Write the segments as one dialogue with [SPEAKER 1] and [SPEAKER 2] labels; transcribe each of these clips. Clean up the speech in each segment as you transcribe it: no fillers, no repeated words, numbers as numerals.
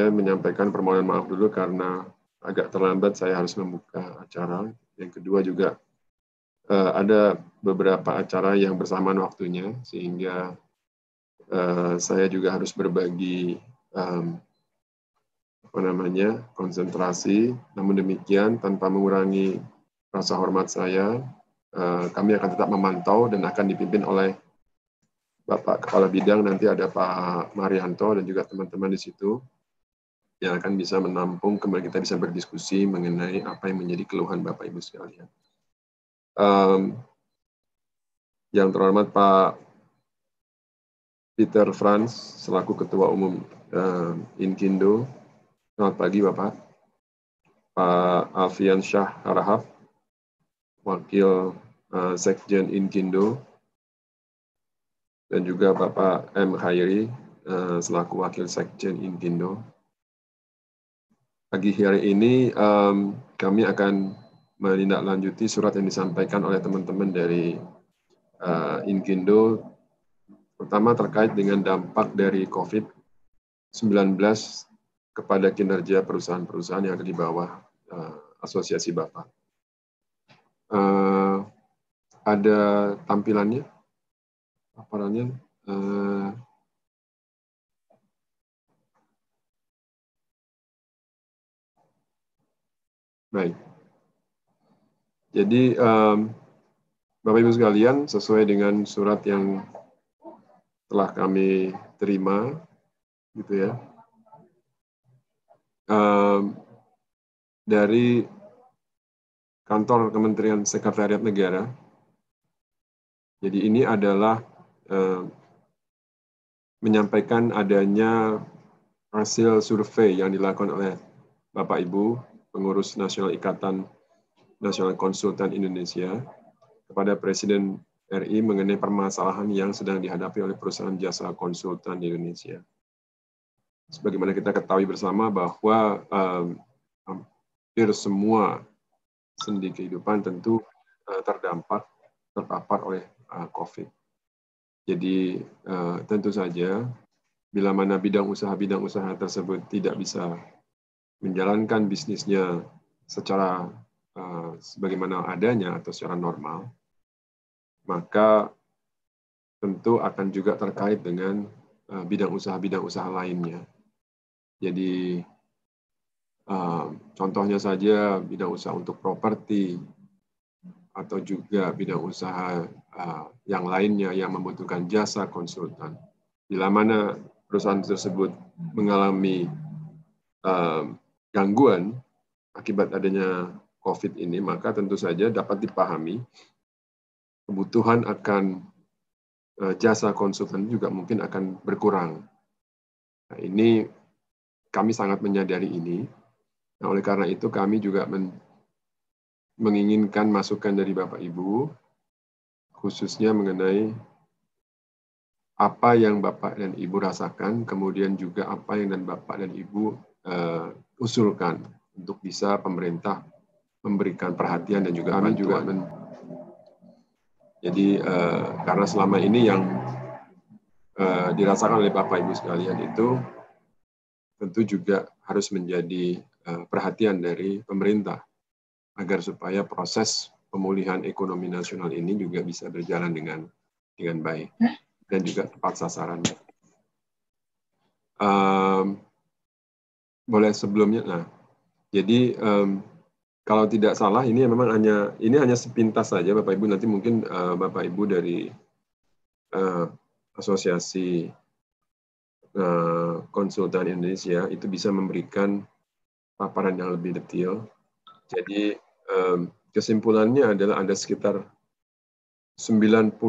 [SPEAKER 1] saya menyampaikan permohonan maaf dulu karena agak terlambat saya harus membuka acara. Yang kedua juga ada beberapa acara yang bersamaan waktunya, sehingga saya juga harus berbagi konsentrasi. Namun demikian, tanpa mengurangi rasa hormat saya, kami akan tetap memantau dan akan dipimpin oleh Bapak Kepala Bidang, nanti ada Pak Marianto dan juga teman-teman di situ yang akan bisa menampung, kemudian kita bisa berdiskusi mengenai apa yang menjadi keluhan Bapak Ibu sekalian. Yang terhormat Pak Peter Franz selaku Ketua Umum Inkindo. Selamat pagi Bapak. Pak Alfian Syah Harahap, Wakil Sekjen Inkindo, dan juga Bapak M. Khairi selaku Wakil Sekjen Inkindo. Pagi hari ini kami akan menindaklanjuti surat yang disampaikan oleh teman-teman dari Inkindo, pertama terkait dengan dampak dari COVID-19 kepada kinerja perusahaan-perusahaan yang ada di bawah asosiasi Bapak. Ada tampilannya, paparannya. Baik. Jadi Bapak Ibu sekalian, sesuai dengan surat yang telah kami terima, gitu ya, dari kantor Kementerian Sekretariat Negara. Jadi ini adalah menyampaikan adanya hasil survei yang dilakukan oleh Bapak Ibu pengurus Nasional Ikatan Nasional Konsultan Indonesia kepada Presiden RI mengenai permasalahan yang sedang dihadapi oleh perusahaan jasa konsultan di Indonesia. Sebagaimana kita ketahui bersama bahwa hampir semua sendi kehidupan tentu terpapar oleh COVID. Jadi tentu saja bila mana bidang usaha tersebut tidak bisa menjalankan bisnisnya secara sebagaimana adanya atau secara normal, maka tentu akan juga terkait dengan bidang usaha lainnya. Jadi contohnya saja bidang usaha untuk properti atau juga bidang usaha yang lainnya yang membutuhkan jasa konsultan. Bila mana perusahaan tersebut mengalami gangguan akibat adanya COVID ini, maka tentu saja dapat dipahami kebutuhan akan jasa konsultan juga mungkin akan berkurang. Nah, ini kami sangat menyadari ini. Nah, oleh karena itu kami juga menginginkan masukan dari Bapak Ibu, khususnya mengenai apa yang Bapak dan Ibu rasakan, kemudian juga apa yang Bapak dan Ibu usulkan untuk bisa pemerintah memberikan perhatian dan juga bantuan. Jadi karena selama ini yang dirasakan oleh Bapak Ibu sekalian itu tentu juga harus menjadi perhatian dari pemerintah agar supaya proses pemulihan ekonomi nasional ini juga bisa berjalan dengan baik dan juga tepat sasaran. Boleh sebelumnya, nah, jadi kalau tidak salah ini memang hanya sepintas saja Bapak Ibu, nanti mungkin Bapak Ibu dari Asosiasi Konsultan Indonesia itu bisa memberikan paparan yang lebih detail. Jadi kesimpulannya adalah ada sekitar 99%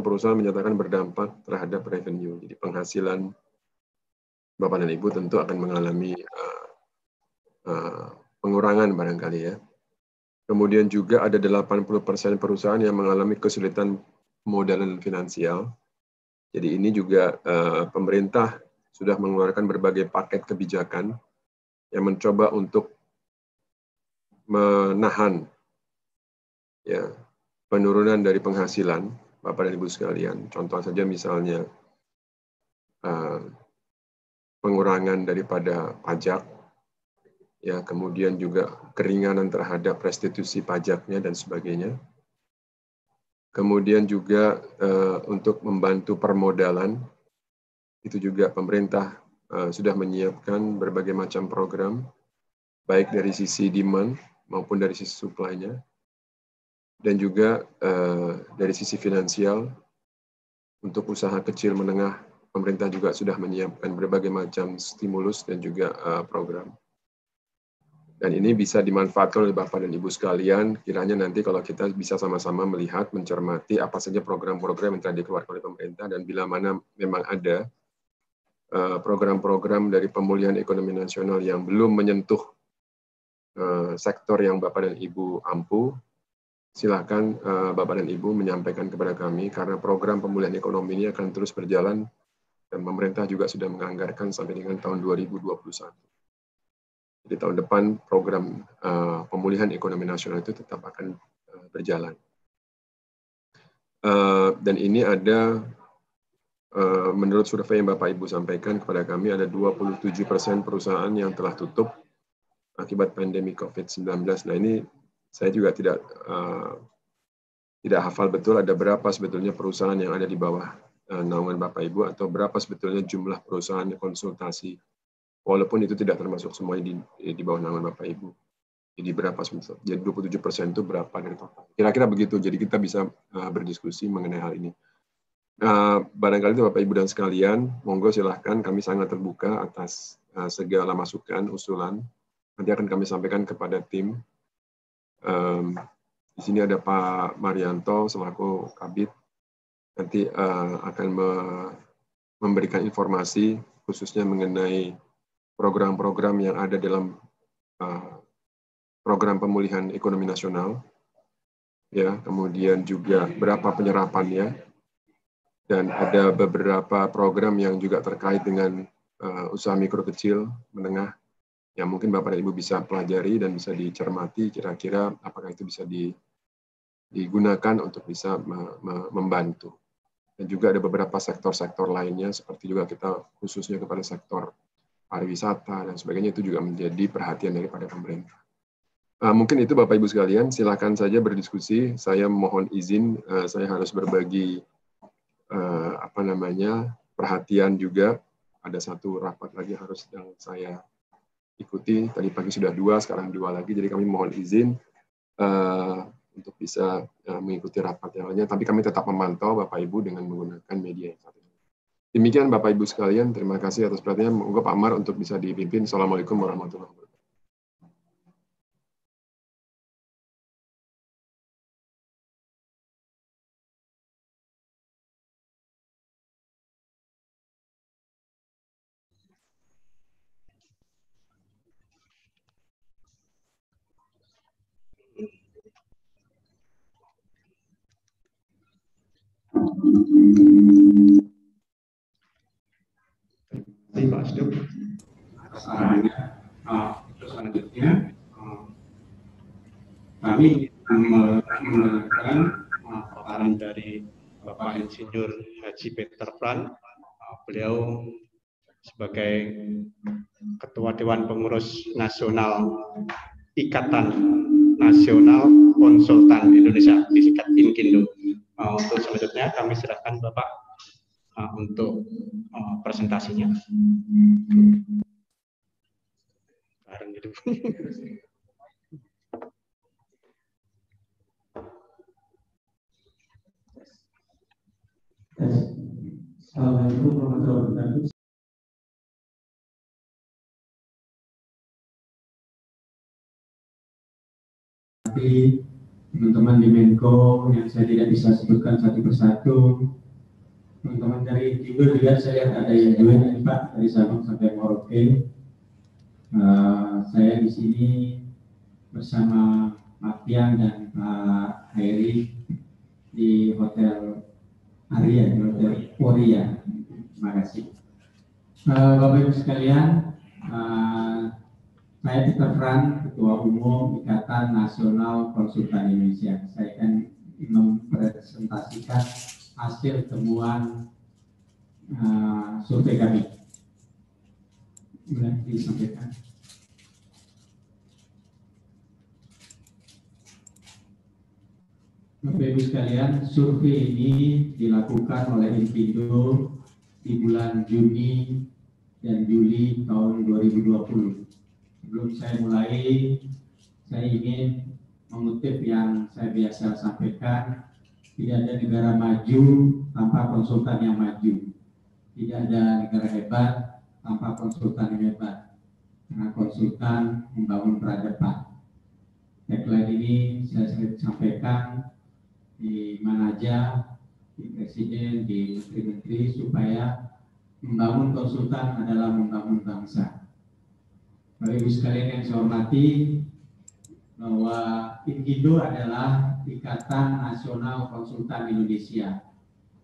[SPEAKER 1] perusahaan menyatakan berdampak terhadap revenue. Jadi penghasilan Bapak dan Ibu tentu akan mengalami pengurangan barangkali ya. Kemudian juga ada 80% perusahaan yang mengalami kesulitan modalan finansial. Jadi ini juga pemerintah sudah mengeluarkan berbagai paket kebijakan yang mencoba untuk menahan ya penurunan dari penghasilan Bapak dan Ibu sekalian. Contoh saja misalnya pengurangan daripada pajak, ya, kemudian juga keringanan terhadap restitusi pajaknya dan sebagainya. Kemudian juga untuk membantu permodalan, itu juga pemerintah sudah menyiapkan berbagai macam program, baik dari sisi demand maupun dari sisi supply-nya, dan juga dari sisi finansial. Untuk usaha kecil menengah, pemerintah juga sudah menyiapkan berbagai macam stimulus dan juga program. Dan ini bisa dimanfaatkan oleh Bapak dan Ibu sekalian, kiranya nanti kalau kita bisa sama-sama melihat, mencermati apa saja program-program yang telah dikeluarkan oleh pemerintah, dan bila mana memang ada program-program dari pemulihan ekonomi nasional yang belum menyentuh sektor yang Bapak dan Ibu ampu, silakan Bapak dan Ibu menyampaikan kepada kami, karena program pemulihan ekonomi ini akan terus berjalan, dan pemerintah juga sudah menganggarkan sampai dengan tahun 2021. Di tahun depan program pemulihan ekonomi nasional itu tetap akan berjalan. Dan ini ada, menurut survei yang Bapak Ibu sampaikan kepada kami, ada 27% perusahaan yang telah tutup akibat pandemi COVID-19. Nah, ini saya juga tidak hafal betul ada berapa sebetulnya perusahaan yang ada di bawah naungan Bapak Ibu, atau berapa sebetulnya jumlah perusahaan konsultasi. Walaupun itu tidak termasuk semuanya di bawah naungan Bapak Ibu. Jadi berapa sebetulnya? Jadi 27% itu berapa dari total? Kira-kira begitu. Jadi kita bisa berdiskusi mengenai hal ini. Barangkali itu Bapak Ibu dan sekalian, monggo silahkan, kami sangat terbuka atas segala masukan, usulan. Nanti akan kami sampaikan kepada tim. Di sini ada Pak Marianto selaku Kabid. Nanti akan memberikan informasi khususnya mengenai program-program yang ada dalam program pemulihan ekonomi nasional, ya, kemudian juga berapa penyerapannya, dan ada beberapa program yang juga terkait dengan usaha mikro kecil menengah yang mungkin Bapak dan Ibu bisa pelajari dan bisa dicermati kira-kira apakah itu bisa digunakan untuk bisa membantu. Dan juga ada beberapa sektor-sektor lainnya, seperti juga kita khususnya kepada sektor pariwisata dan sebagainya, itu juga menjadi perhatian daripada pemerintah. Mungkin itu Bapak Ibu sekalian, silakan saja berdiskusi. Saya mohon izin, saya harus berbagi perhatian juga. Ada satu rapat lagi harus yang saya ikuti. Tadi pagi sudah 2, sekarang 2 lagi. Jadi kami mohon izin untuk bisa mengikuti rapat yang lainnya. Tapi kami tetap memantau Bapak Ibu dengan menggunakan media yang satu. Demikian Bapak Ibu sekalian, terima kasih atas perhatiannya. Monggo Pak Amar untuk bisa dipimpin. Assalamualaikum warahmatullahi wabarakatuh.
[SPEAKER 2] Terima kasih Pak Asduk atas arahannya. Terus selanjutnya kami mendengarkan paparan dari Bapak Insinyur Haji Peter Pran. Beliau sebagai Ketua Dewan Pengurus Nasional Ikatan Nasional Konsultan Indonesia, disingkat INKINDO. Untuk selanjutnya kami serahkan Bapak untuk presentasinya. Bareng gitu.
[SPEAKER 3] Assalamualaikum warahmatullahi wabarakatuh. Teman-teman di Menko yang saya tidak bisa sebutkan satu persatu, teman-teman dari Indo juga saya lihat ada yang join dari Pak dari Sabang sampai Merauke. Saya di sini bersama Pak Tiang dan Pak Heri di Hotel Arya, di Hotel Oria. Terima kasih. Bapak Ibu sekalian, saya Peter Pran, Ketua Umum Ikatan Nasional Konsultan Indonesia. Saya akan mempresentasikan hasil temuan survei kami. Boleh disampaikan. Bapak Ibu sekalian, survei ini dilakukan oleh Infido di bulan Juni dan Juli tahun 2020. Sebelum saya mulai, saya ingin mengutip yang saya biasa sampaikan, tidak ada negara maju tanpa konsultan yang maju. Tidak ada negara hebat tanpa konsultan yang hebat. Karena konsultan membangun peradaban. Tagline ini saya sering sampaikan di mana aja, di presiden, di menteri-menteri, supaya membangun konsultan adalah membangun bangsa. Bapak Ibu sekalian yang saya hormati, bahwa Infido adalah Ikatan Nasional Konsultan Indonesia,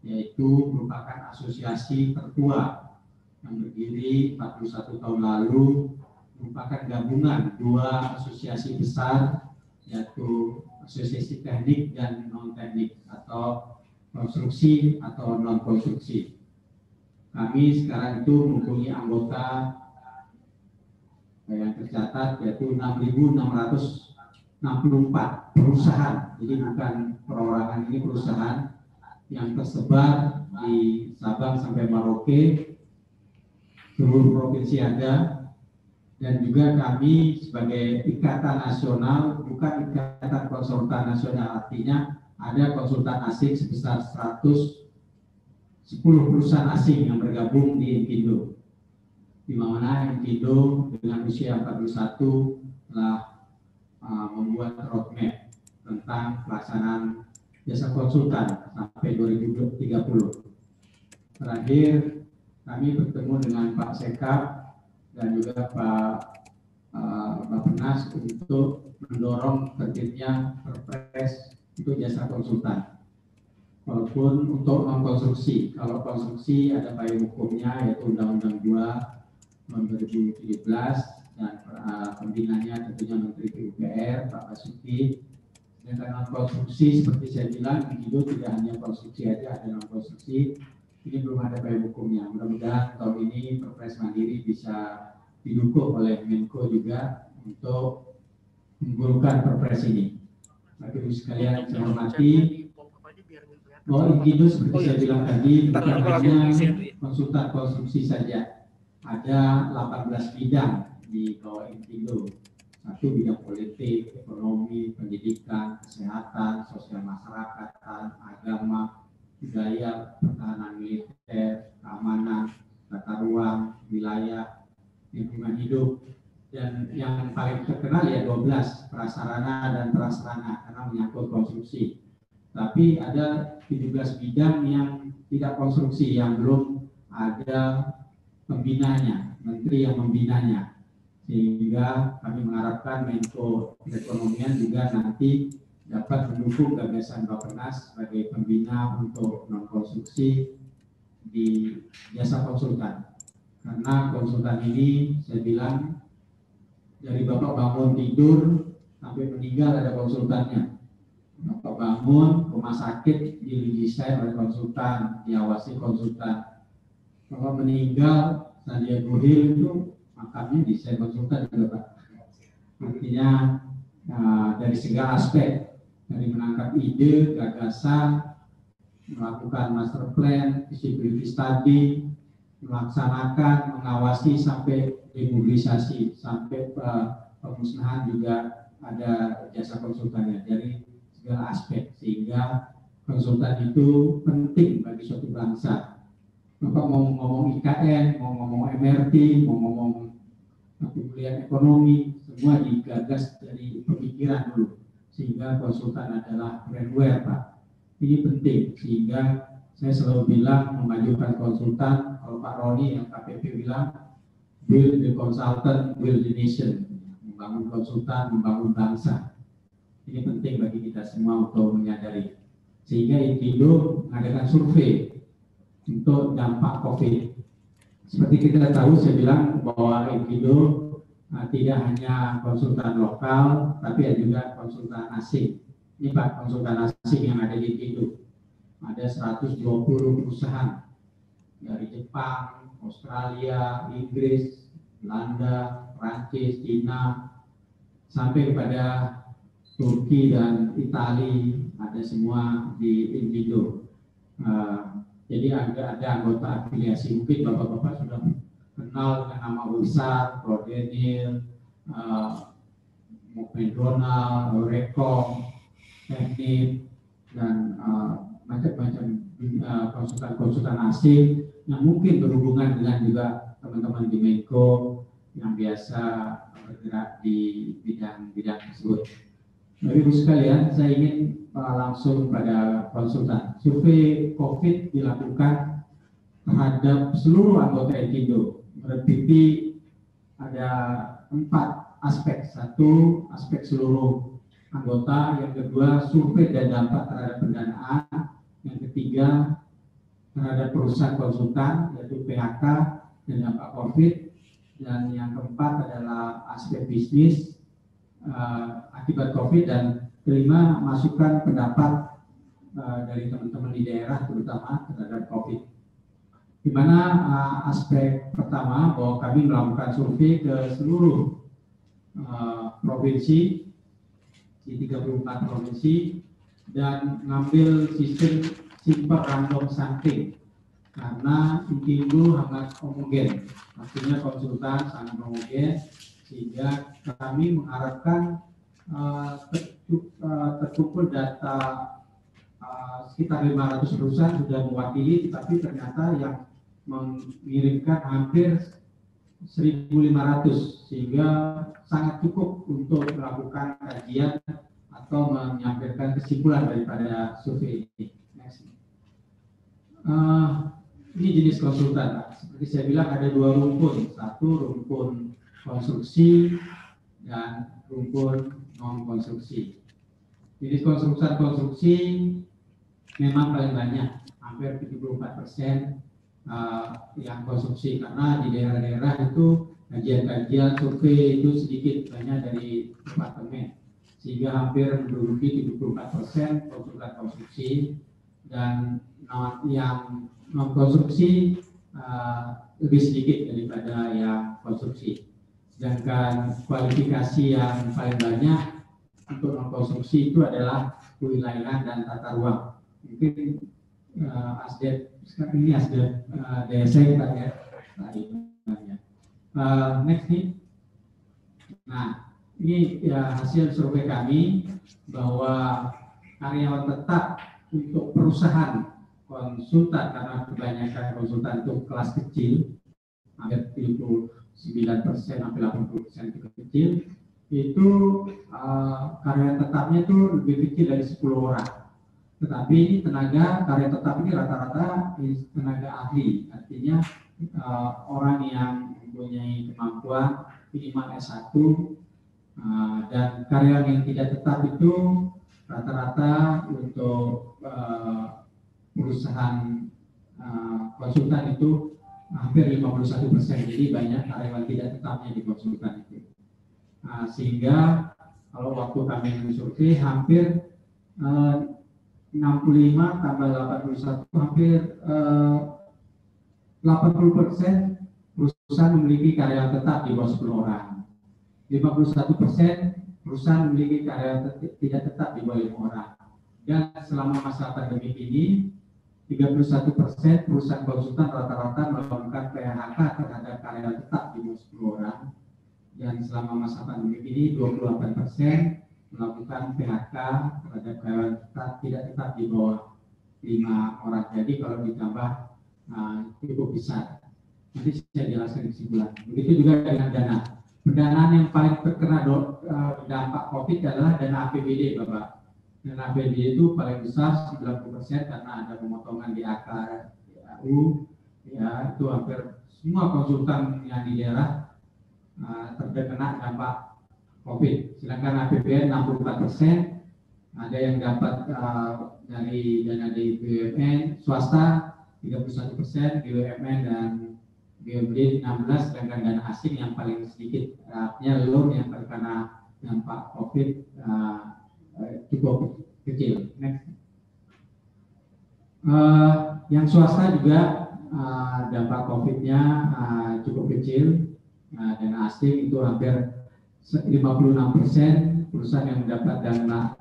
[SPEAKER 3] yaitu merupakan asosiasi tertua yang berdiri 41 tahun lalu, merupakan gabungan dua asosiasi besar, yaitu asosiasi teknik dan non-teknik, atau konstruksi atau non-konstruksi. Kami sekarang itu mempunyai anggota yang tercatat yaitu 6.664 perusahaan. Jadi bukan perorangan, ini perusahaan yang tersebar di Sabang sampai Merauke, seluruh provinsi ada. Dan juga kami sebagai ikatan nasional, bukan ikatan konsultan nasional, artinya ada konsultan asing sebesar 110 perusahaan asing yang bergabung di Infido, di mana Infido dengan usia 41 telah membuat roadmap tentang pelaksanaan jasa konsultan sampai 2030. Terakhir kami bertemu dengan Pak Sekap dan juga Pak Bappenas untuk mendorong terbitnya Perpres untuk jasa konsultan. Walaupun untuk non-konstruksi, kalau konstruksi ada payung hukumnya yaitu Undang-Undang 2 tahun 2017 dan pembinanya tentunya Menteri PUPR Pak Basuki. Sedangkan non-konstruksi seperti saya bilang, Infido tidak hanya konstruksi aja, ada non-konstruksi. Ini belum ada payung hukumnya. Mudah-mudahan tahun ini Perpres Mandiri bisa didukung oleh Menko juga untuk menggulirkan Perpres ini. Bapak Ibu sekalian saya hormati, bahwa Infido seperti saya bilang tadi bukan hanya konsultan konstruksi saja. Ada 18 bidang di bawah Infido. Satu bidang politik, ekonomi, pendidikan, kesehatan, sosial masyarakatan, agama, budaya, pertahanan militer, keamanan, tata ruang, wilayah, lingkungan hidup, dan yang paling terkenal ya 12, prasarana dan prasarana karena menyangkut konstruksi. Tapi ada 17 bidang yang tidak konstruksi, yang belum ada pembinanya, menteri yang membinanya. Sehingga kami mengharapkan Menko Perekonomian juga nanti dapat mendukung gagasan Bappenas sebagai pembina untuk non-konstruksi di jasa konsultan. Karena konsultan ini saya bilang dari Bapak bangun tidur sampai meninggal ada konsultannya. Bapak bangun rumah sakit didesain oleh konsultan, diawasi konsultan. Bapak meninggal Sandiaga Hill itu makamnya desain konsultan juga Pak. Artinya dari segala aspek, dari menangkap ide, gagasan, melakukan master plan, feasibility study, melaksanakan, mengawasi sampai demobilisasi, sampai pemusnahan juga ada jasa konsultannya dari segala aspek, sehingga konsultan itu penting bagi suatu bangsa. Bapak mau ngomong IKN, mau ngomong MRT, mau ngomong pemulihan ekonomi, semua digagas dari pemikiran dulu, sehingga konsultan adalah brandware Pak. Ini penting, sehingga saya selalu bilang memajukan konsultan. Kalau Pak Roni yang KPP bilang build the consultant, build the nation, membangun konsultan, membangun bangsa. Ini penting bagi kita semua untuk menyadari. Sehingga Infido mengadakan survei untuk dampak COVID. Seperti kita tahu, saya bilang bahwa Infido tidak hanya konsultan lokal, tapi ada juga konsultan asing. Ini Pak, konsultan asing yang ada di Infido. Ada 120 perusahaan dari Jepang, Australia, Inggris, Belanda, Prancis, Cina, sampai kepada Turki dan Italia, ada semua di Indigo. Jadi ada anggota afiliasi, mungkin bapak-bapak sudah kenal dengan nama besar, Prodenil, McDonald, Rekom, Teknik, dan macam-macam konsultan-konsultan asing yang mungkin berhubungan dengan juga teman-teman di Menko yang biasa bergerak di bidang-bidang tersebut. Bapak Ibu sekalian, saya ingin langsung pada konsultan. Survei COVID dilakukan terhadap seluruh anggota Indo. Berarti ada 4 aspek. Satu, aspek seluruh anggota. Yang kedua, survei dan dampak terhadap pendanaan. Yang ketiga, terhadap perusahaan konsultan, yaitu PHK dan dampak COVID. Dan yang keempat adalah aspek bisnis akibat COVID. Dan kelima, masukan pendapat dari teman-teman di daerah terutama terhadap COVID. Di mana aspek pertama bahwa kami melakukan survei ke seluruh provinsi di 34 provinsi dan mengambil sistem simple random sampling karena Indo sangat homogen, artinya konsultan sangat homogen, sehingga kami mengharapkan terkumpul data sekitar 500 perusahaan sudah mewakili, tetapi ternyata yang mengirimkan hampir 1.500, sehingga sangat cukup untuk melakukan kajian atau menyampaikan kesimpulan daripada survei ini. Ini jenis konsultan, Pak. Seperti saya bilang ada 2 rumpun, satu rumpun konstruksi dan rumpun non konstruksi. Jenis konsultan-konstruksi memang paling banyak, hampir 74% yang konstruksi, karena di daerah-daerah itu kajian-kajian survei itu sedikit, banyak dari departemen, sehingga hampir menduduki 74% konsultan konstruksi. Dan yang non konstruksi lebih sedikit daripada yang konstruksi. Sedangkan kualifikasi yang paling banyak untuk non konstruksi itu adalah kewilayahan dan tata ruang. Mungkin ASDEP sekarang ini ASDEP DSE kita ya. Next nih. Nah, ini ya hasil survei kami bahwa karyawan tetap untuk perusahaan konsultan, karena kebanyakan konsultan itu kelas kecil, hampir 79%, hampir 80% itu kecil, itu karyawan tetapnya itu lebih kecil dari 10 orang. Tetapi ini tenaga karya tetap ini rata-rata tenaga ahli, artinya orang yang mempunyai kemampuan minimal S1, dan karyawan yang tidak tetap itu rata-rata untuk perusahaan konsultan itu hampir 51%, jadi banyak karyawan tidak tetapnya di konsultan itu. Sehingga kalau waktu kami mensurvei hampir 65 tambah 81 hampir 80% perusahaan memiliki karyawan tetap di bawah 10 orang. 51% perusahaan memiliki karyawan tidak tetap di bawah 5 orang. Dan selama masa pandemi ini 31% perusahaan konsultan rata-rata melakukan PHK terhadap karyawan tetap di bawah 10 orang. Dan selama masa pandemi ini 28% melakukan PHK terhadap karyawan tetap tidak tetap di bawah 5 orang. Jadi kalau ditambah cukup besar. Nanti saya jelaskan kesimpulan. Begitu juga dengan dana. Pendanaan yang paling terkena dampak COVID adalah dana APBD, Bapak. Dana APBD itu paling besar 90% karena ada pemotongan di AKU, ya itu hampir semua konsultan yang di daerah terkena dampak COVID. Sedangkan APBN 64%, ada yang dapat dari dana dari BUMN, swasta 31%, BUMN dan BUMD 16, sedangkan dana asing yang paling sedikit, artinya loan yang terkena dampak COVID cukup kecil. Next. Yang swasta juga dampak COVID-nya cukup kecil, dana asing itu hampir 56% perusahaan yang mendapat dana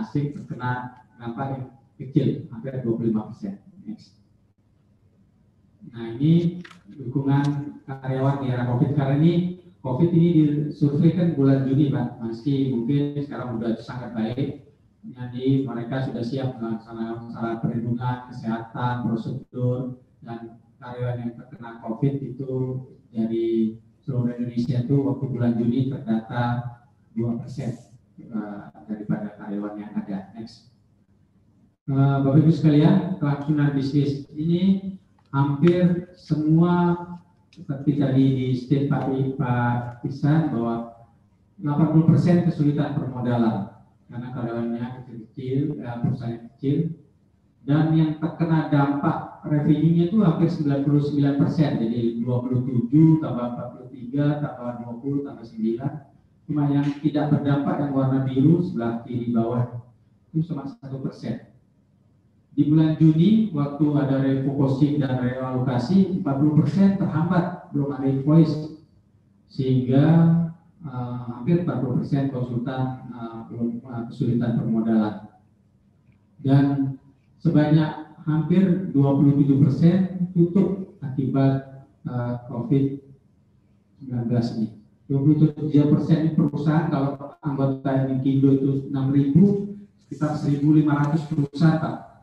[SPEAKER 3] asing terkena dampak yang kecil, hampir 25%. Next. Nah, ini dukungan karyawan di era COVID. Karena ini COVID ini disurveikan bulan Juni, Pak. Masih mungkin sekarang sudah sangat baik. Jadi mereka sudah siap melaksanakan masalah perlindungan, kesehatan, prosedur, dan karyawan yang terkena COVID itu dari seluruh Indonesia itu waktu bulan Juni terdata 2% daripada karyawan yang ada. Next. Bapak Ibu sekalian, kelangsungan bisnis ini hampir semua seperti tadi di state Pak Isan bahwa 80% kesulitan permodalan karena karyawannya kecil, perusahaan kecil, dan yang terkena dampak revenue-nya itu hampir 99%, jadi 27 tambah 43 tambah 20 tambah 9. Cuma yang tidak berdampak yang warna biru sebelah kiri bawah itu cuma 1%. Di bulan Juni, waktu ada refocusing dan realokasi, 40% terhambat, belum ada invoice, sehingga hampir 40% konsultan belum kesulitan permodalan. Dan sebanyak hampir 27% tutup akibat COVID-19 ini. 27% perusahaan, kalau anggota Inkindo itu 6.000, sekitar 1.500 perusahaan, Pak.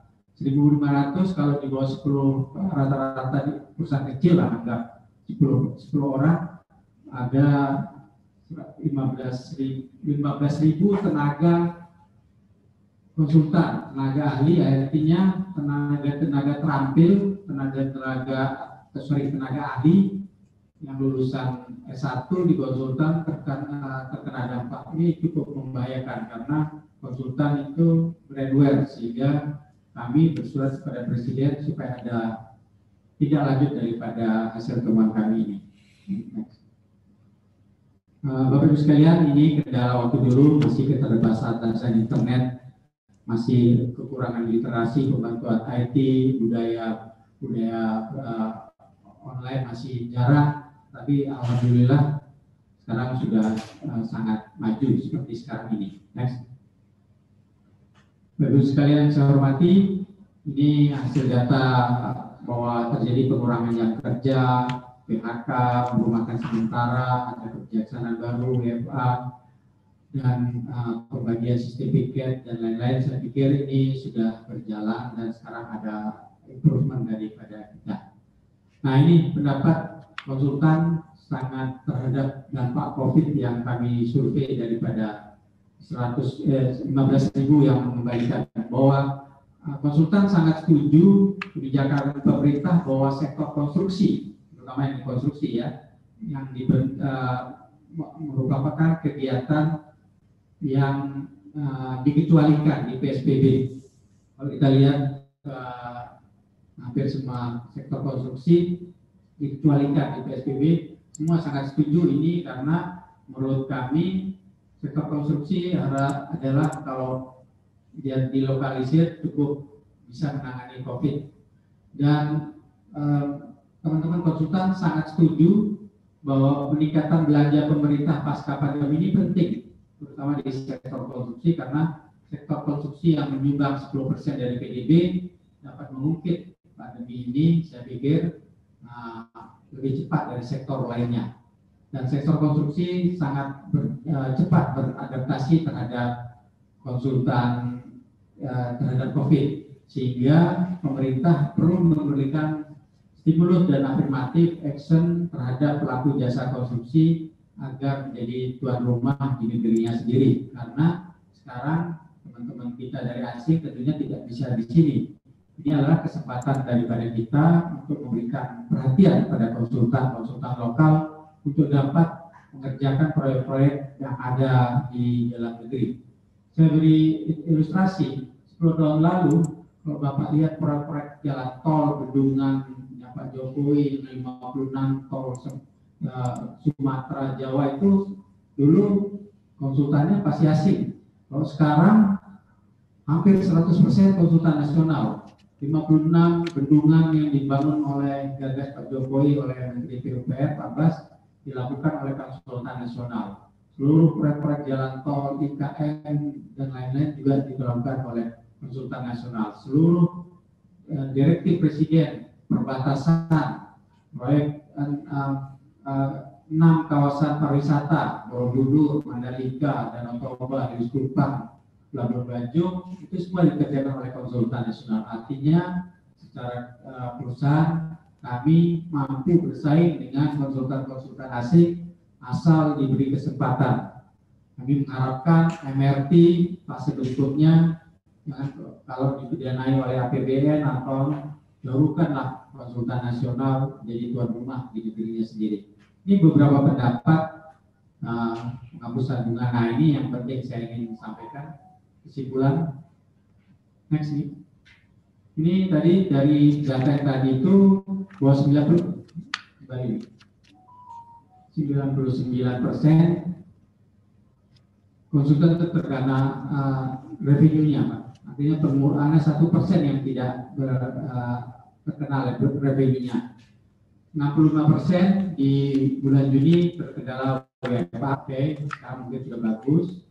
[SPEAKER 3] 1.500 kalau di bawah 10 rata-rata di perusahaan kecil lah, anggap 10 orang ada 15.000 tenaga konsultan, tenaga ahli, artinya tenaga terampil, tenaga ahli yang lulusan S1 di konsultan terkena dampak. Ini cukup membahayakan karena konsultan itu brandware, sehingga kami bersurat kepada Presiden supaya ada tidak lanjut daripada hasil temuan kami ini. Bapak Ibu sekalian, ini kendala waktu dulu, masih keterbatasan internet, masih kekurangan literasi, pembantuan IT, budaya online masih jarang, tapi alhamdulillah sekarang sudah sangat maju seperti sekarang ini. Next. Bapak Ibu sekalian saya hormati, ini hasil data bahwa terjadi pengurangan jam kerja, PHK, merumahkan sementara, ada kebijaksanaan baru, WFA, dan pembagian sertifikat dan lain-lain. Saya pikir ini sudah berjalan dan sekarang ada improvement daripada kita. Nah, ini pendapat konsultan sangat terhadap dampak COVID yang kami survei daripada 15.000 yang mengembalikan, bahwa konsultan sangat setuju kebijakan pemerintah bahwa sektor konstruksi, terutama yang di konstruksi ya, yang merupakan kegiatan yang dikecualikan di PSBB. Kalau kita lihat hampir semua sektor konstruksi dikecualikan di PSBB, semua sangat setuju ini karena menurut kami sektor konstruksi adalah kalau dia dilokalisir cukup bisa menangani COVID. Dan teman-teman konsultan sangat setuju bahwa peningkatan belanja pemerintah pasca pandemi ini penting, terutama di sektor konstruksi, karena sektor konstruksi yang menyumbang 10% dari PDB dapat mengungkit pandemi ini, saya pikir lebih cepat dari sektor lainnya. Dan sektor konstruksi sangat cepat beradaptasi terhadap konsultan terhadap COVID, sehingga pemerintah perlu memberikan stimulus dan afirmatif action terhadap pelaku jasa konstruksi agar menjadi tuan rumah di negerinya sendiri. Karena sekarang teman-teman kita dari asing tentunya tidak bisa di sini. Ini adalah kesempatan daripada kita untuk memberikan perhatian pada konsultan lokal untuk dapat mengerjakan proyek-proyek yang ada di dalam negeri. Saya beri ilustrasi, 10 tahun lalu, kalau Bapak lihat proyek-proyek jalan tol, bendungan Pak Jokowi, 56 tol Sumatera, Jawa itu dulu konsultannya pasti asing. Kalau sekarang hampir 100% konsultan nasional. 56 bendungan yang dibangun oleh gagas Pak Jokowi oleh Menteri PUPR 14 dilakukan oleh Konsultan Nasional. Seluruh proyek-proyek jalan tol, IKN, dan lain-lain juga dilakukan oleh Konsultan Nasional. Seluruh direktif Presiden, perbatasan, proyek 6 kawasan pariwisata, Borobudur, Mandalika, Danau Toba, Gili Trawangan, Labuan Bajo, itu semua dikerjakan oleh Konsultan Nasional. Artinya secara perusahaan kami mampu bersaing dengan konsultan-konsultan asing asal diberi kesempatan. Kami mengharapkan MRT fase berikutnya kalau didanai oleh APBN atau jauhkanlah konsultan nasional menjadi tuan rumah di negerinya sendiri. Ini beberapa pendapat penghapusan bunga. Nah, ini yang penting saya ingin sampaikan. Kesimpulan, next nih. Ini tadi dari data yang tadi itu bahwa 99% konsultan terkena revenue-nya, Pak. Artinya pengurangan 1% yang tidak terkena revenue-nya. 65% di bulan Juni terkendala WFH, sekarang mungkin sudah bagus.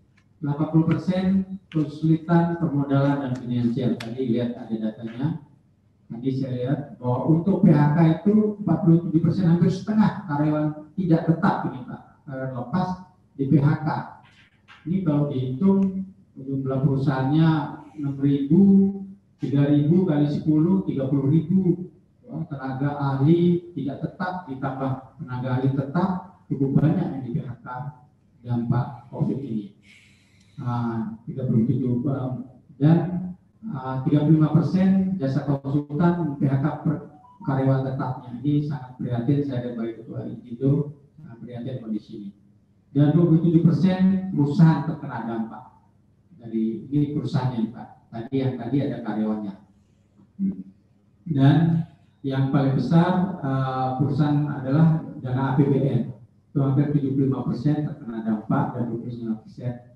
[SPEAKER 3] 80% kesulitan permodalan dan finansial. Tadi lihat ada datanya. Tadi saya lihat bahwa untuk PHK itu 47%, hampir setengah karyawan tidak tetap ini Pak, lepas di PHK. Ini kalau dihitung jumlah perusahaannya 6.000, 3.000 kali 10, 30.000. Tenaga ahli tidak tetap ditambah tenaga ahli tetap, cukup banyak yang di PHK dampak COVID ini. 37 dan 35% jasa konsultan PHK karyawan tetapnya. Ini sangat prihatin, saya dan Bapak Ketua Indo sangat prihatin kondisi ini. Dan 27% perusahaan terkena dampak dari ini perusahaannya Pak. Tadi ada karyawannya. Dan yang paling besar perusahaan adalah dana APBN. Itu hampir 75% terkena dampak dan 29%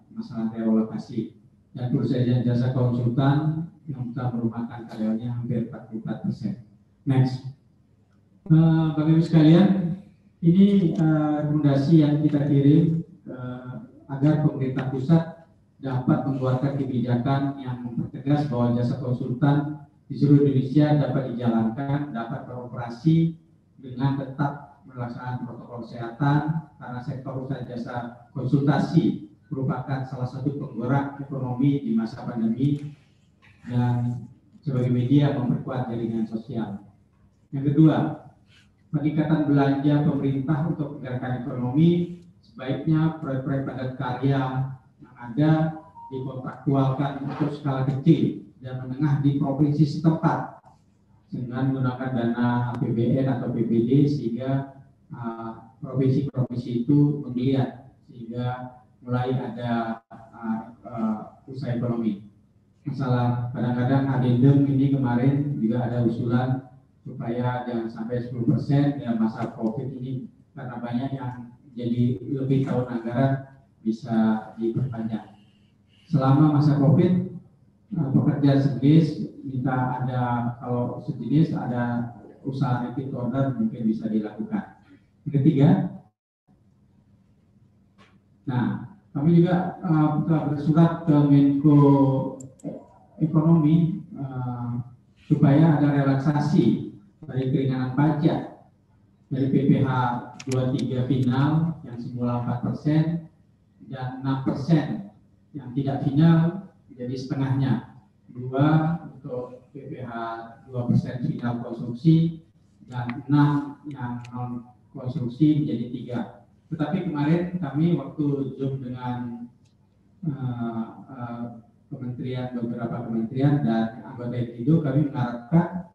[SPEAKER 3] masalah relokasi. Dan perusahaan jasa konsultan yang telah merumahkan karyawannya hampir 44%. Next. Bapak Ibu sekalian, ini rekomendasi yang kita kirim agar pemerintah pusat dapat mengeluarkan kebijakan yang mempertegas bahwa jasa konsultan di seluruh Indonesia dapat dijalankan, dapat beroperasi dengan tetap melaksanakan protokol kesehatan, karena sektor usaha jasa konsultasi merupakan salah satu penggerak ekonomi di masa pandemi dan sebagai media memperkuat jaringan sosial. Yang kedua, peningkatan belanja pemerintah untuk menggerakkan ekonomi, sebaiknya proyek-proyek padat karya yang ada dikontraktualkan untuk skala kecil dan menengah di provinsi setempat dengan menggunakan dana APBN atau PPD sehingga provinsi-provinsi itu menggeliat sehingga mulai ada usaha ekonomi. Masalah kadang-kadang adendum ini kemarin juga ada usulan supaya jangan sampai 10% dalam masa COVID ini karena banyak yang jadi lebih tahun anggaran bisa diperpanjang. Selama masa COVID, pekerja sejenis minta ada kalau sejenis ada usaha repeat order mungkin bisa dilakukan. Yang ketiga, nah kami juga telah bersurat ke Menko Ekonomi supaya ada relaksasi dari keringanan pajak dari PPh 23 final yang semula 4% dan 6% yang tidak final menjadi setengahnya, 2 untuk PPh 2% final konsumsi dan 6 yang non konsumsi menjadi 3. Tetapi kemarin kami waktu Zoom dengan beberapa kementerian dan anggota Indo, kami mengharapkan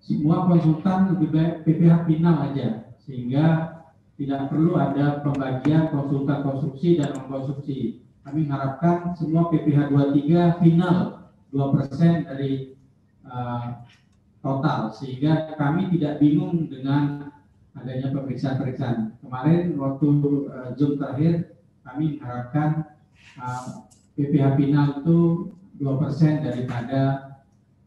[SPEAKER 3] semua konsultan lebih baik PPh final aja sehingga tidak perlu ada pembagian konsultan konsumsi dan non konsumsi. Kami mengharapkan semua PPh 23 final 2% dari total sehingga kami tidak bingung dengan adanya pemeriksaan-pemeriksaan. Kemarin waktu Zoom terakhir kami mengharapkan PPh final itu 2% daripada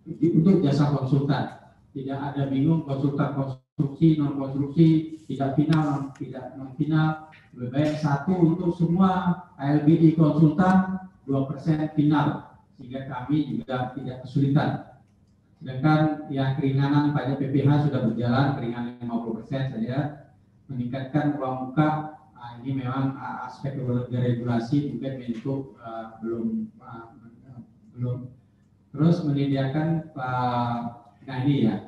[SPEAKER 3] untuk jasa konsultan. Tidak ada bingung konsultan konstruksi, non konstruksi, tidak final, tidak non final. Lebih baik satu untuk semua ALBI konsultan, 2% final, sehingga kami juga tidak kesulitan. Sedangkan yang keringanan pada PPH sudah berjalan, keringanan 50% saja, meningkatkan uang muka. Ini memang aspek regulasi mungkin Menko belum. Terus menyediakan nah ini ya,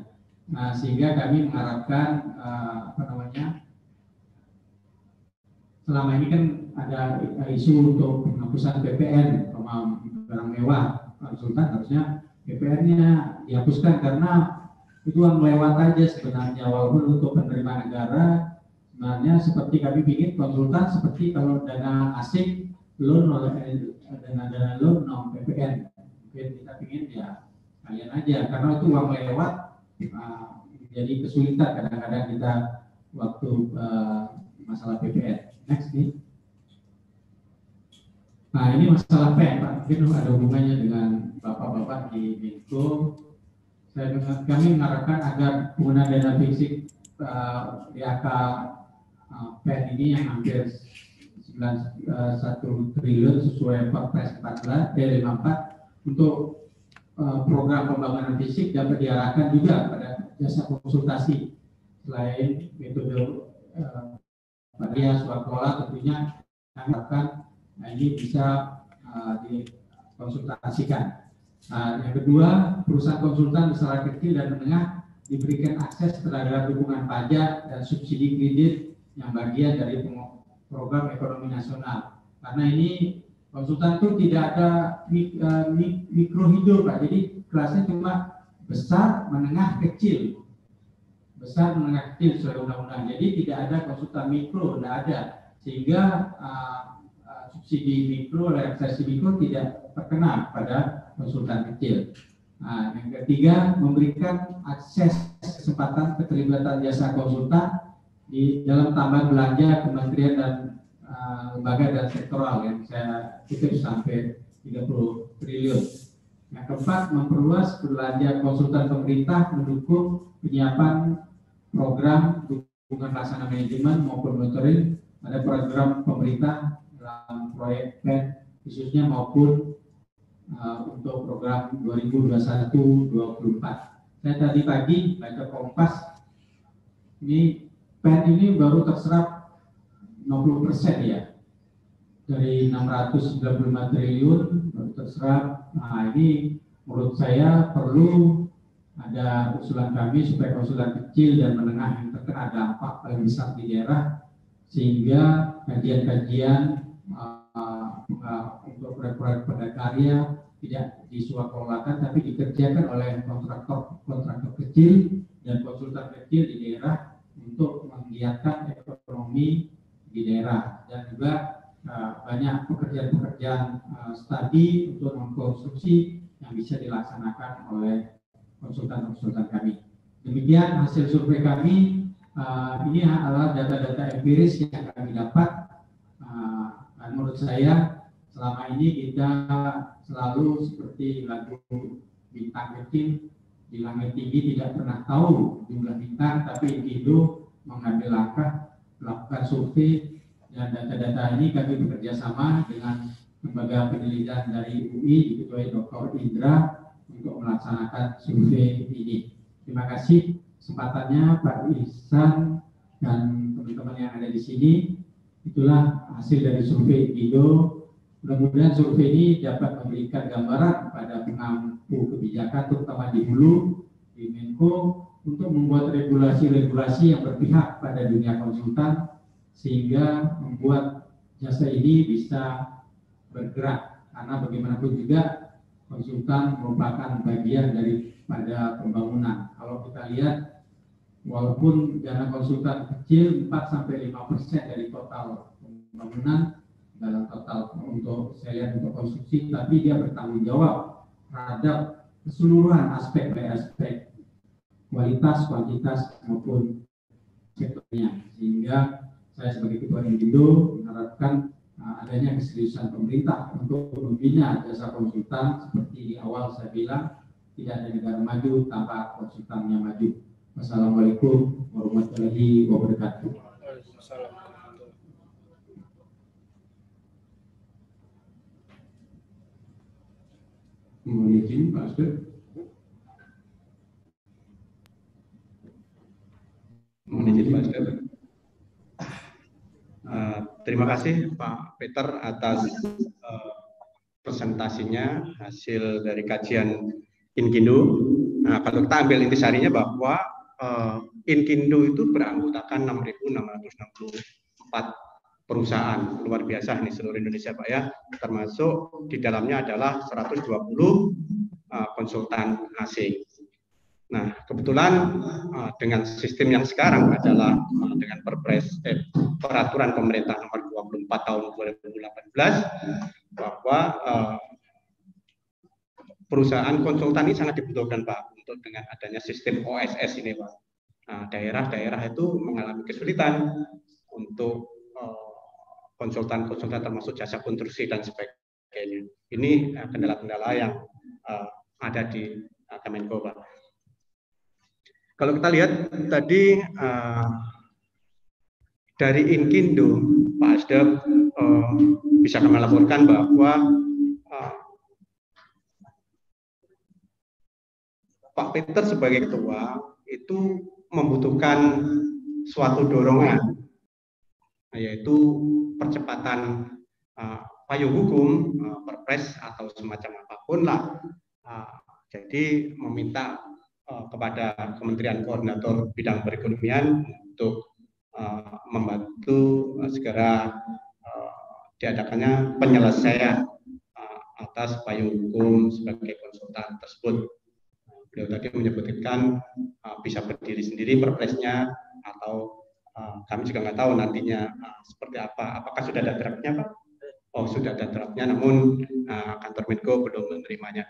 [SPEAKER 3] sehingga kami mengharapkan selama ini kan ada isu untuk penghapusan PPN barang mewah konsultan, harusnya PPN-nya dihapuskan karena itu uang lewat aja sebenarnya, walaupun untuk penerimaan negara sebenarnya seperti kami bikin konsultan seperti kalau dana asing loan oleh dana loan non PPN, mungkin kita ingin ya kalian aja karena itu uang lewat, jadi kesulitan kadang-kadang kita waktu masalah PPN. Next nih. Nah ini masalah PEN Pak, mungkin ada hubungannya dengan bapak-bapak di Menko. Kami mengharapkan agar penggunaan dana fisik DAK PEN ini yang hampir 1 triliun sesuai Perpres 54 untuk program pembangunan fisik dapat diarahkan juga pada jasa konsultasi. Selain metode pada swasta tentunya kami harapkan ini bisa dikonsultasikan. Yang kedua, perusahaan konsultan besar kecil dan menengah diberikan akses terhadap dukungan pajak dan subsidi kredit yang bagian dari program ekonomi nasional. Karena ini konsultan itu tidak ada mikrohidro Pak, jadi kelasnya cuma besar, menengah, kecil. Besar, menengah, kecil sesuai undang-undang. Jadi tidak ada konsultan mikro, tidak ada. Sehingga subsidi mikro, relaksasi mikro tidak terkena pada konsultan kecil. Yang ketiga, memberikan akses kesempatan keterlibatan jasa konsultan di dalam tambahan belanja kementerian dan lembaga dan sektoral yang saya kutip sampai 30 triliun. Yang keempat, memperluas belanja konsultan pemerintah mendukung penyiapan program dukungan pelaksana manajemen maupun monitoring pada program pemerintah dalam proyek PEN khususnya maupun untuk program 2021-2024. Saya tadi pagi baca Kompas, ini PEN ini baru terserap 60% ya, dari 695 triliun baru terserap. Nah ini menurut saya perlu ada usulan kami supaya konsultan kecil dan menengah yang terkena dampak paling besar di daerah, sehingga kajian-kajian untuk proyek-proyek padat karya tidak disuap-olakan tapi dikerjakan oleh kontraktor kecil dan konsultan kecil di daerah untuk menggiatkan ekonomi di daerah, dan juga banyak pekerjaan-pekerjaan studi untuk mengkonstruksi yang bisa dilaksanakan oleh konsultan-konsultan kami. Demikian hasil survei kami. Ini adalah data-data empiris yang kami dapat. Dan menurut saya selama ini kita selalu seperti lagu bintang kecil di langit tinggi, tidak pernah tahu jumlah bintang, tapi Indo mengambil langkah melakukan survei, dan data-data ini kami bekerja sama dengan lembaga penelitian dari UI diketuai Dr. Indra untuk melaksanakan survei ini. Terima kasih kesempatannya Pak Ihsan dan teman-teman yang ada di sini. Itulah hasil dari survei Indo. Mudah-mudahan survei ini dapat memberikan gambaran pada pengampu kebijakan terutama di hulu di Menko untuk membuat regulasi-regulasi yang berpihak pada dunia konsultan sehingga membuat jasa ini bisa bergerak, karena bagaimanapun juga konsultan merupakan bagian daripada pembangunan. Kalau kita lihat, walaupun dana konsultan kecil 4-5% dari total pembangunan dalam total untuk saya lihat untuk konstruksi, tapi dia bertanggung jawab terhadap keseluruhan aspek kualitas, kuantitas maupun sektornya. Sehingga saya sebagai Ketua Indo mengharapkan adanya keseriusan pemerintah untuk membina jasa konsultan seperti di awal saya bilang, tidak ada negara maju tanpa konsultannya maju. Wassalamualaikum warahmatullahi wabarakatuh. Mohon izin Pak Asdep.
[SPEAKER 2] Mohon izin Pak Asdep. Terima kasih Pak Peter atas presentasinya hasil dari kajian Inkindo. Nah, kalau kita ambil intisarinya bahwa Inkindo itu beranggotakan 6.664 perusahaan, luar biasa nih seluruh Indonesia Pak ya, termasuk di dalamnya adalah 120 konsultan asing. Nah, kebetulan dengan sistem yang sekarang adalah dengan peraturan pemerintah nomor 24 tahun 2018 bahwa perusahaan konsultan ini sangat dibutuhkan Pak untuk dengan adanya sistem OSS ini Pak. Nah, daerah-daerah itu mengalami kesulitan untuk konsultan-konsultan termasuk jasa konstruksi dan sebagainya. Ini kendala-kendala yang ada di Kemenko Pak. Kalau kita lihat tadi dari Inkindo, Pak Asdep bisa kami laporkan bahwa Pak Peter sebagai ketua itu membutuhkan suatu dorongan, yaitu percepatan payung hukum, perpres atau semacam apapun lah. Jadi meminta kepada Kementerian Koordinator Bidang Perekonomian untuk membantu segera diadakannya penyelesaian atas payung hukum sebagai konsultan tersebut. Beliau tadi menyebutkan bisa berdiri sendiri perpresnya atau kami juga nggak tahu nantinya seperti apa. Apakah sudah ada draftnya Pak? Oh sudah ada draftnya, namun kantor Menko belum menerimanya.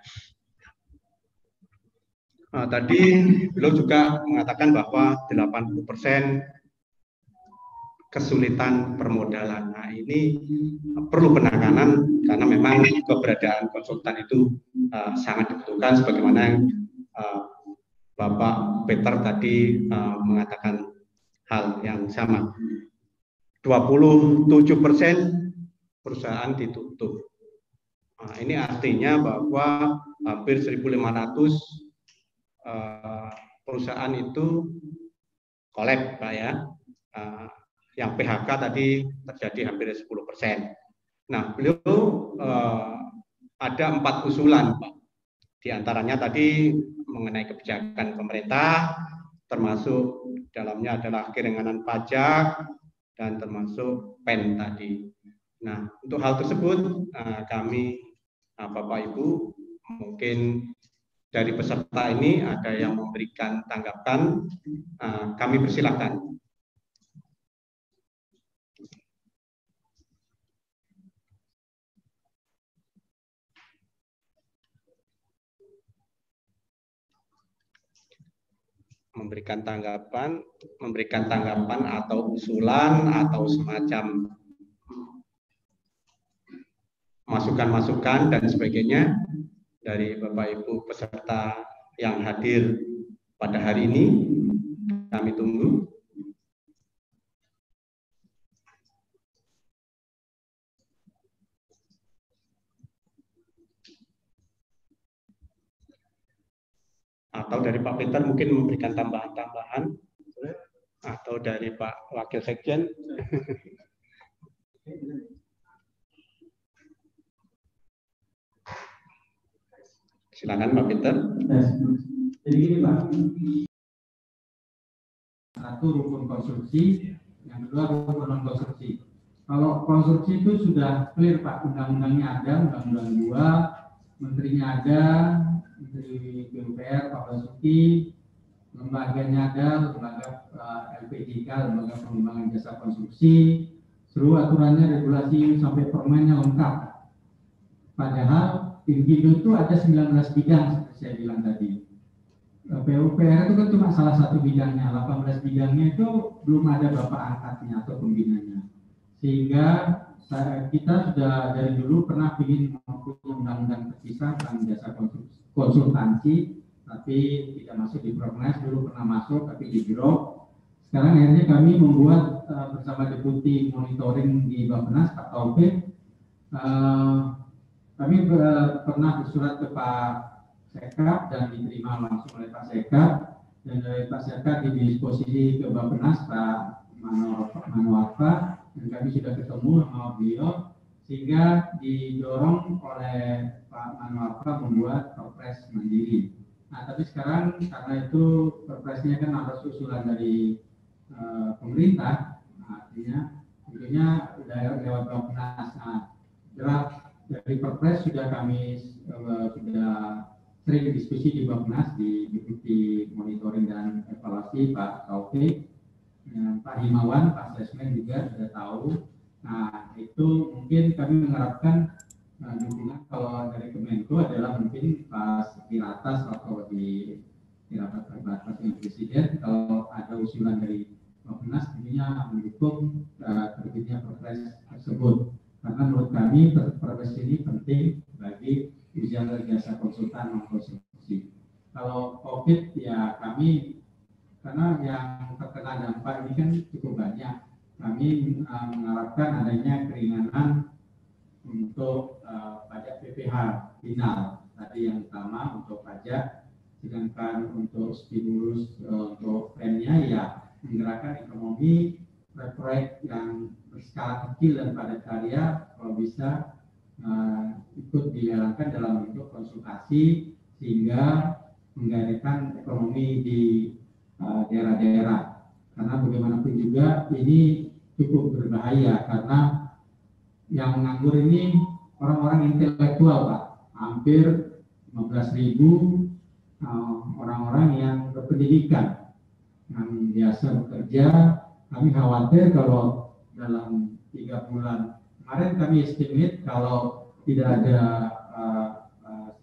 [SPEAKER 2] Tadi beliau juga mengatakan bahwa 80% kesulitan permodalan. Nah ini perlu penanganan karena memang keberadaan konsultan itu sangat dibutuhkan sebagaimana yang Bapak Peter tadi mengatakan hal yang sama. 27% perusahaan ditutup. Nah, ini artinya bahwa hampir 1.500 perusahaan itu kolab Pak ya. Yang PHK tadi terjadi hampir 10%. Nah, beliau ada 4 usulan Pak. Di antaranya tadi mengenai kebijakan pemerintah, termasuk dalamnya adalah keringanan pajak dan termasuk PEN tadi. Nah, untuk hal tersebut kami Bapak Ibu mungkin dari peserta ini ada yang memberikan tanggapan, kami persilahkan. Memberikan tanggapan atau usulan atau semacam masukan-masukan dan sebagainya dari Bapak Ibu peserta yang hadir pada hari ini. Kami tunggu. Atau dari Pak Peter mungkin memberikan tambahan-tambahan, atau dari Pak Wakil Sekjen. Silakan Pak Peter.
[SPEAKER 3] Jadi gini Pak, satu rukun konstruksi, yang kedua rukun non konstruksi. Kalau konstruksi itu sudah clear Pak, undang-undangnya ada, undang-undang 2, menterinya ada, Menteri PUPR Pak Basuki, lembaganya ada, lembaga LPJK, lembaga pengembangan jasa konstruksi, seluruh aturannya, regulasi sampai permennya lengkap. Padahal Inkindo itu ada 19 bidang seperti saya bilang tadi. PUPR itu kan cuma salah satu bidangnya, 18 bidangnya itu belum ada bapak angkatnya atau pembinanya. Sehingga kita sudah dari dulu pernah ingin mempunyai undang-undang terpisah tentang jasa konstruksi, konsultansi, tapi tidak masuk di Prokernas. Dulu pernah masuk tapi di drop. Sekarang akhirnya kami membuat bersama Deputi Monitoring di Bappenas, Pak Taufik, kami pernah bersurat ke Pak Sekap dan diterima langsung oleh Pak Sekap, dan dari Pak Sekap didisposisi ke Bappenas Pak Manuarfa, dan kami sudah ketemu sama beliau sehingga didorong oleh Pak Manuarfa membuat Perpres mandiri. Nah, tapi sekarang karena itu Perpresnya kan harus usulan dari pemerintah, artinya tentunya lewat Bappenas. Nah, draft dari Perpres sudah kami sudah sering diskusi di Bappenas, di Deputi Monitoring dan Evaluasi Pak Taufik, Pak Himawan, Pak Sesmen juga sudah tahu. Nah, itu mungkin kami mengharapkan dukungan kalau dari Kemenko adalah mungkin pas di atas atau di rapat terbatas dengan Presiden, kalau ada usulan dari Bappenas tentunya mendukung terbitnya Perpres tersebut. Karena menurut kami Perpres ini penting bagi ujian jasa konsultan non konstruksi. Kalau COVID ya kami, karena yang terkena dampak ini kan cukup banyak, kami mengharapkan adanya keringanan untuk pajak PPh final tadi yang utama untuk pajak, sedangkan untuk stimulus untuk remnya ya menggerakkan ekonomi, proyek yang berskala kecil dan padat karya kalau bisa ikut dijalankan dalam bentuk konsultasi sehingga menggerakkan ekonomi di daerah-daerah. Karena bagaimanapun juga ini cukup berbahaya karena yang menganggur ini orang-orang intelektual, Pak. Hampir 15.000 orang-orang yang berpendidikan yang biasa bekerja. Kami khawatir kalau dalam 3 bulan kemarin kami estimate kalau tidak ada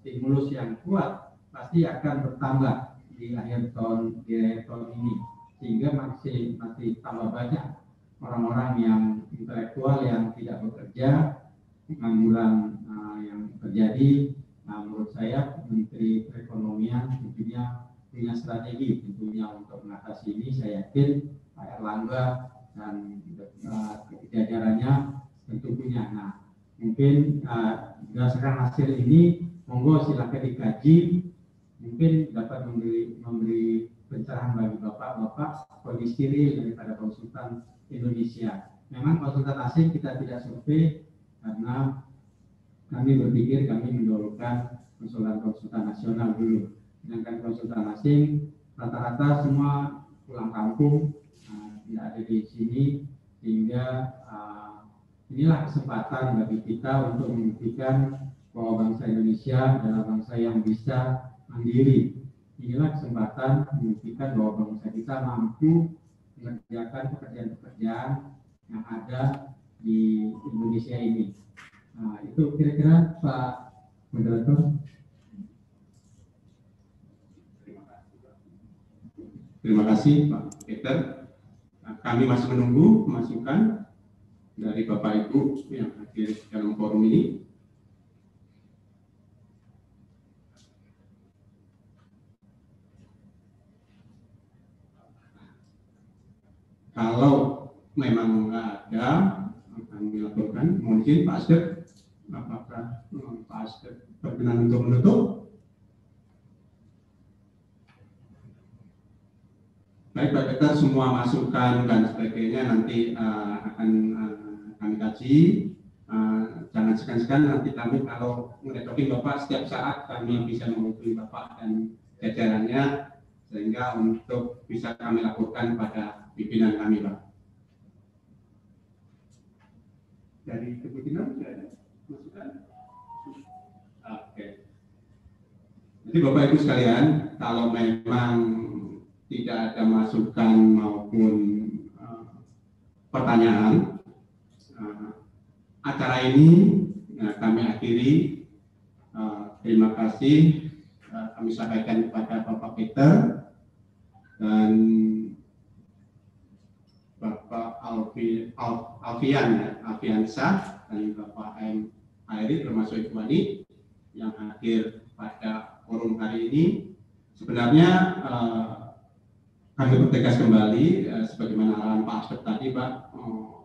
[SPEAKER 3] stimulus yang kuat pasti akan bertambah di akhir tahun ini, sehingga masih tambah banyak orang-orang yang intelektual yang tidak bekerja, pengangguran yang terjadi. Nah, menurut saya Menteri Perekonomian tentunya punya strategi tentunya untuk mengatasi ini. Saya yakin Pak Erlangga dan jajarannya tentu punya. Nah, mungkin berdasarkan hasil ini, monggo silakan dikaji, mungkin dapat memberi pencerahan bagi bapak-bapak kondisi real daripada konsultan Indonesia. Memang konsultan asing kita tidak survei karena kami berpikir kami mendahulukan konsultan nasional dulu. Sedangkan konsultan asing rata-rata semua pulang kampung, tidak ada di sini, sehingga inilah kesempatan bagi kita untuk membuktikan bahwa bangsa Indonesia adalah bangsa yang bisa mandiri. Inilah kesempatan membuktikan bahwa bangsa kita mampu mengerjakan pekerjaan-pekerjaan yang ada di Indonesia ini. Nah, itu kira-kira Pak Moderator.
[SPEAKER 2] Terima kasih Pak Peter. Nah, kami masih menunggu masukan dari Bapak Ibu yang hadir dalam forum ini. Kalau memang ada, kami laporkan. Mungkin Pak Asdep, apakah Pak Asdep berkenan untuk menutup? Baik Pak Peter, semua masukan dan sebagainya nanti akan kami kaji. Jangan segan-segan nanti kami kalau menetokin Bapak setiap saat kami bisa menghubungi Bapak dan jajarannya sehingga untuk bisa kami lakukan pada pimpinan kami, Pak. Dari kepimpinan sudah ada masukan? Oke. Jadi Bapak Ibu sekalian, kalau memang tidak ada masukan maupun pertanyaan, acara ini kami akhiri. Terima kasih kami sampaikan kepada Bapak Peter dan Bapak Alfiansyah dan Bapak M. Hairi termasuk Ibu Wani yang hadir pada
[SPEAKER 3] forum hari ini. Sebenarnya kami bertegas kembali sebagaimana arahan Pak Asep tadi, Pak.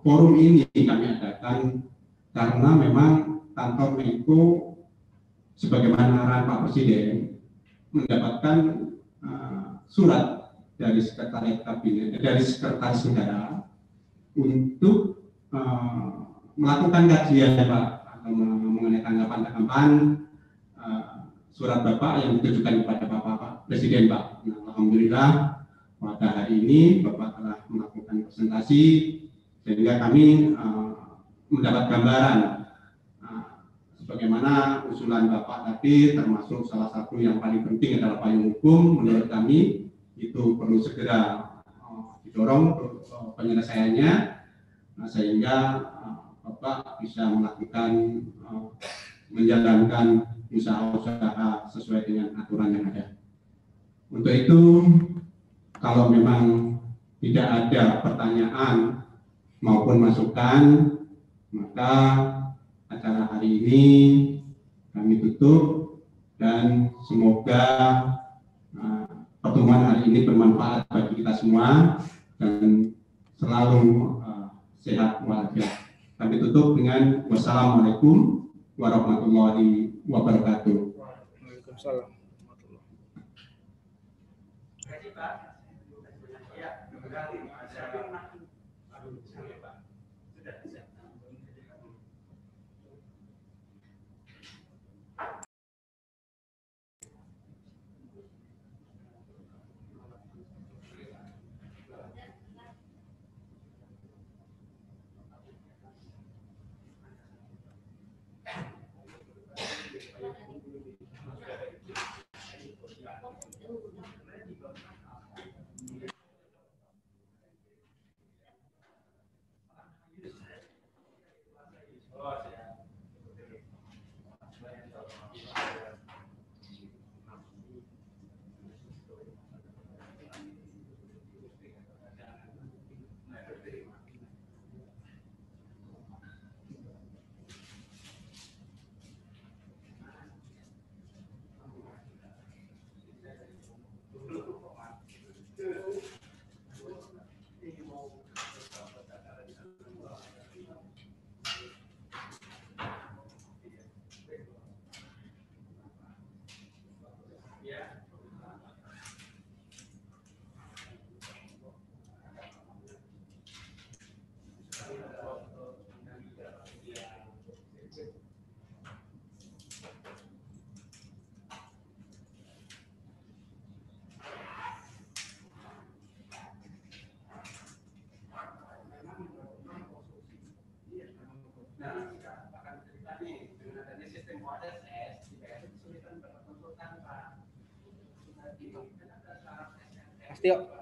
[SPEAKER 3] Forum ini kami adakan karena memang kantor Menko sebagaimana arahan Pak Presiden mendapatkan surat dari Sekretaris Kabinet, dari Sekretaris Negara untuk melakukan kajian, Pak, atau mengenai tanggapan surat Bapak yang ditujukan kepada Bapak Presiden, Pak. Nah, alhamdulillah pada hari ini Bapak telah melakukan presentasi sehingga kami mendapat gambaran sebagaimana usulan Bapak tadi, termasuk salah satu yang paling penting adalah payung hukum. Menurut kami itu perlu segera didorong penyelesaiannya, sehingga Bapak bisa melakukan menjalankan usaha-usaha sesuai dengan aturan yang ada. Untuk itu, kalau memang tidak ada pertanyaan maupun masukan, maka acara hari ini kami tutup dan semoga pertemuan hari ini bermanfaat bagi kita semua dan selalu sehat walafiat. Kami tutup dengan wassalamualaikum warahmatullahi wabarakatuh.
[SPEAKER 4] Waalaikumsalam. Pasti yuk.